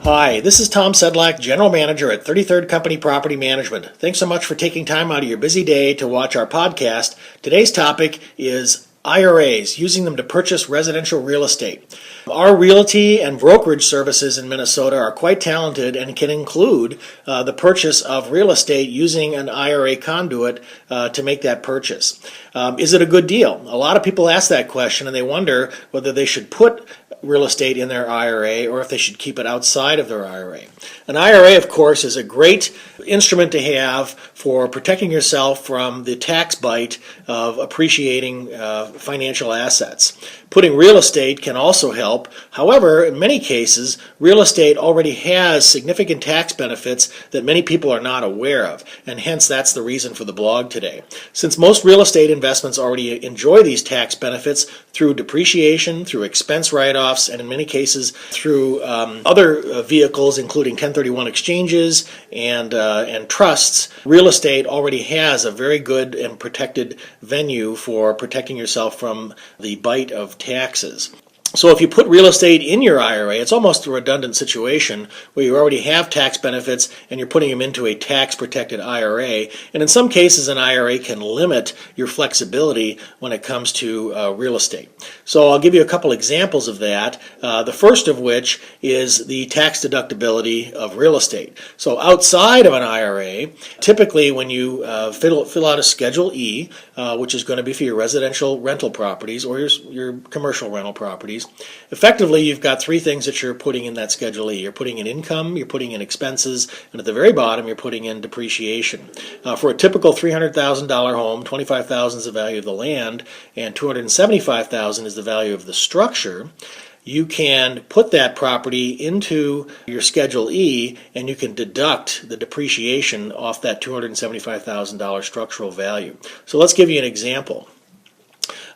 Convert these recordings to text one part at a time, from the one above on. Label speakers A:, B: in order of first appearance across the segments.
A: Hi, this is Tom Sedlak, General Manager at 33rd Company Property Management. Thanks so much for taking time out of your busy day to watch our podcast. Today's topic is IRAs, using them to purchase residential real estate. Our realty and brokerage services in Minnesota are quite talented and can include the purchase of real estate using an IRA conduit to make that purchase. Is it a good deal? A lot of people ask that question and they wonder whether they should put real estate in their IRA or if they should keep it outside of their IRA. An IRA, of course, is a great instrument to have for protecting yourself from the tax bite of appreciating financial assets. Putting real estate can also help. However, in many cases, real estate already has significant tax benefits that many people are not aware of, and hence that's the reason for the blog today. Since most real estate investments already enjoy these tax benefits through depreciation, through expense write-offs, and in many cases through other vehicles, including 1031 exchanges and trusts, real estate already has a very good and protected venue for protecting yourself from the bite of taxes. So if you put real estate in your IRA, it's almost a redundant situation where you already have tax benefits and you're putting them into a tax-protected IRA. And in some cases, an IRA can limit your flexibility when it comes to real estate. So I'll give you a couple examples of that, the first of which is the tax deductibility of real estate. So outside of an IRA, typically when you fill out a Schedule E, which is going to be for your residential rental properties or your commercial rental properties, effectively, you've got three things that you're putting in that Schedule E. You're putting in income, you're putting in expenses, and at the very bottom, you're putting in depreciation. For a typical $300,000 home, $25,000 is the value of the land, and $275,000 is the value of the structure. You can put that property into your Schedule E, and you can deduct the depreciation off that $275,000 structural value. So let's give you an example.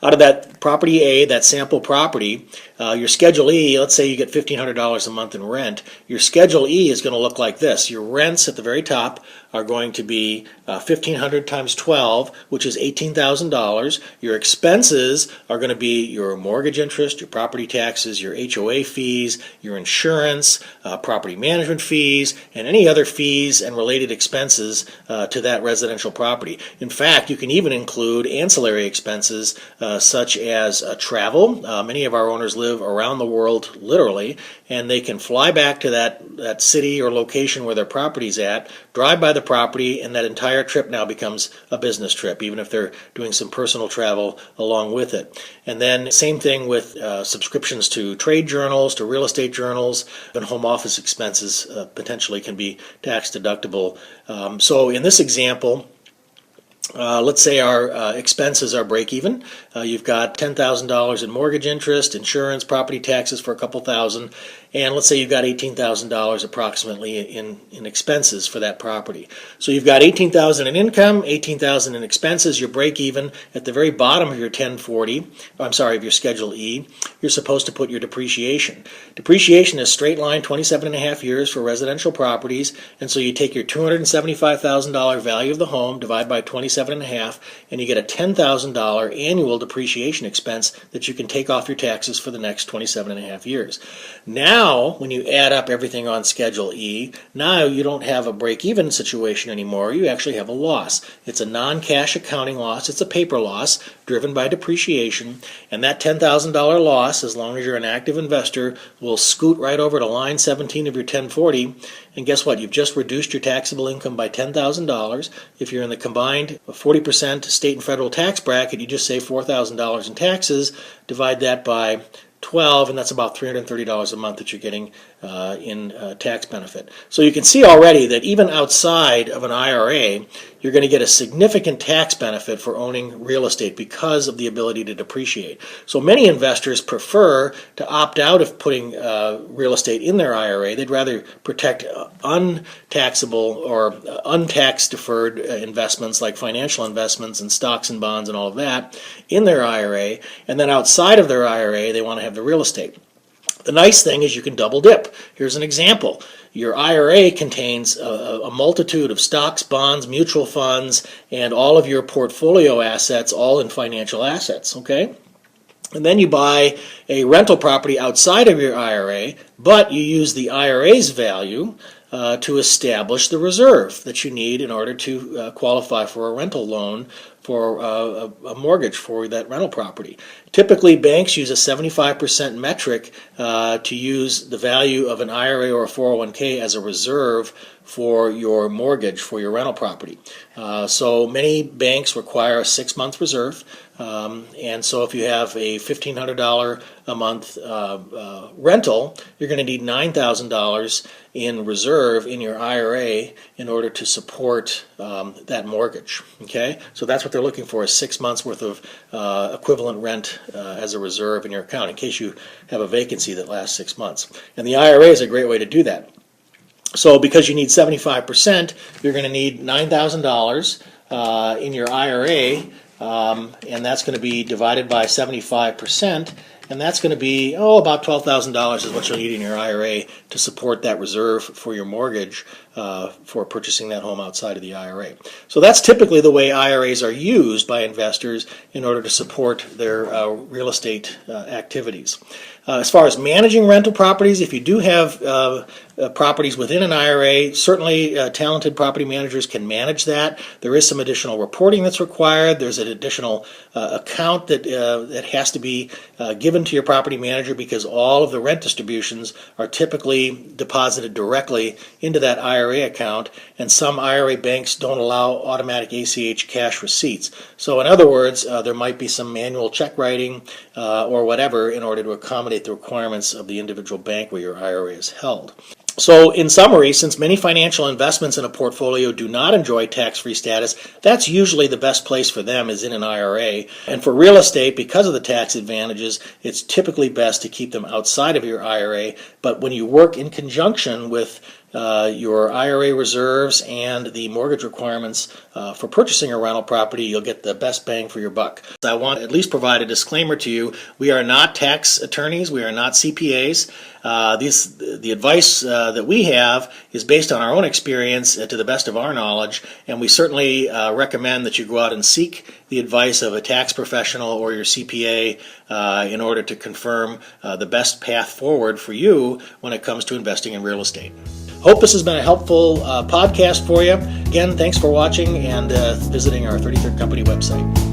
A: Out of that property A, that sample property, your Schedule E, let's say you get $1,500 a month in rent, your Schedule E is going to look like this. Your rents at the very top are going to be $1,500 times 12, which is $18,000. Your expenses are going to be your mortgage interest, your property taxes, your HOA fees, your insurance, property management fees, and any other fees and related expenses to that residential property. In fact, you can even include ancillary expenses such as travel. Many of our owners live around the world, literally, and they can fly back to that city or location where their property's at, drive by the property, and that entire trip now becomes a business trip, even if they're doing some personal travel along with it. And then same thing with subscriptions to trade journals, to real estate journals, and home office expenses potentially can be tax deductible. So in this example, let's say our expenses are break even. You've got $10,000 in mortgage interest, insurance, property taxes for a couple thousand, and let's say you've got $18,000 approximately in expenses for that property. So you've got $18,000 in income, $18,000 in expenses, you're break even. At the very bottom of your of your Schedule E, you're supposed to put your depreciation. Depreciation is straight line, 27.5 years for residential properties, and so you take your $275,000 value of the home, divide by 27.5, and you get a $10,000 annual depreciation expense that you can take off your taxes for the next 27.5 years. Now, when you add up everything on Schedule E, now you don't have a break-even situation anymore. You actually have a loss. It's a non-cash accounting loss. It's a paper loss driven by depreciation, and that $10,000 loss, as long as you're an active investor, will scoot right over to line 17 of your 1040, and guess what? You've just reduced your taxable income by $10,000. If you're in the combined 40% state and federal tax bracket, you just save $4,000 in taxes. Divide that by 12, and that's about $330 a month that you're getting in tax benefit. So you can see already that even outside of an IRA, you're going to get a significant tax benefit for owning real estate because of the ability to depreciate. So many investors prefer to opt out of putting real estate in their IRA. They'd rather protect untaxable or untax deferred investments like financial investments and stocks and bonds and all of that in their IRA, and then outside of their IRA they want to have the real estate. The nice thing is you can double dip. Here's an example. Your IRA contains a multitude of stocks, bonds, mutual funds, and all of your portfolio assets, all in financial assets, okay? And then you buy a rental property outside of your IRA, but you use the IRA's value to establish the reserve that you need in order to qualify for a rental loan for a mortgage for that rental property. Typically, banks use a 75% metric to use the value of an IRA or a 401k as a reserve for your mortgage for your rental property. So many banks require a 6-month reserve. And so if you have a $1,500 a month rental, you're going to need $9,000 in reserve in your IRA in order to support that mortgage. Okay, so that's what they're looking for, is 6 months worth of equivalent rent as a reserve in your account in case you have a vacancy that lasts 6 months. And the IRA is a great way to do that. So because you need 75%, you're going to need $9,000 in your IRA, and that's going to be divided by 75%, and that's going to be, about $12,000 is what you'll need in your IRA to support that reserve for your mortgage for purchasing that home outside of the IRA. So that's typically the way IRAs are used by investors in order to support their real estate activities. As far as managing rental properties, if you do have properties within an IRA, certainly talented property managers can manage that. There is some additional reporting that's required. There's an additional account that has to be given to your property manager because all of the rent distributions are typically deposited directly into that IRA account, and some IRA banks don't allow automatic ACH cash receipts. So in other words, there might be some manual check writing or whatever in order to accommodate the requirements of the individual bank where your IRA is held. So in summary, since many financial investments in a portfolio do not enjoy tax-free status, that's usually the best place for them is in an IRA. And for real estate, because of the tax advantages, it's typically best to keep them outside of your IRA. But when you work in conjunction with your IRA reserves and the mortgage requirements for purchasing a rental property, you'll get the best bang for your buck. I want to at least provide a disclaimer to you. We are not tax attorneys. We are not CPAs. The advice that we have is based on our own experience to the best of our knowledge, and we certainly recommend that you go out and seek the advice of a tax professional or your CPA in order to confirm the best path forward for you when it comes to investing in real estate. Hope this has been a helpful podcast for you. Again, thanks for watching and visiting our 33rd Company website.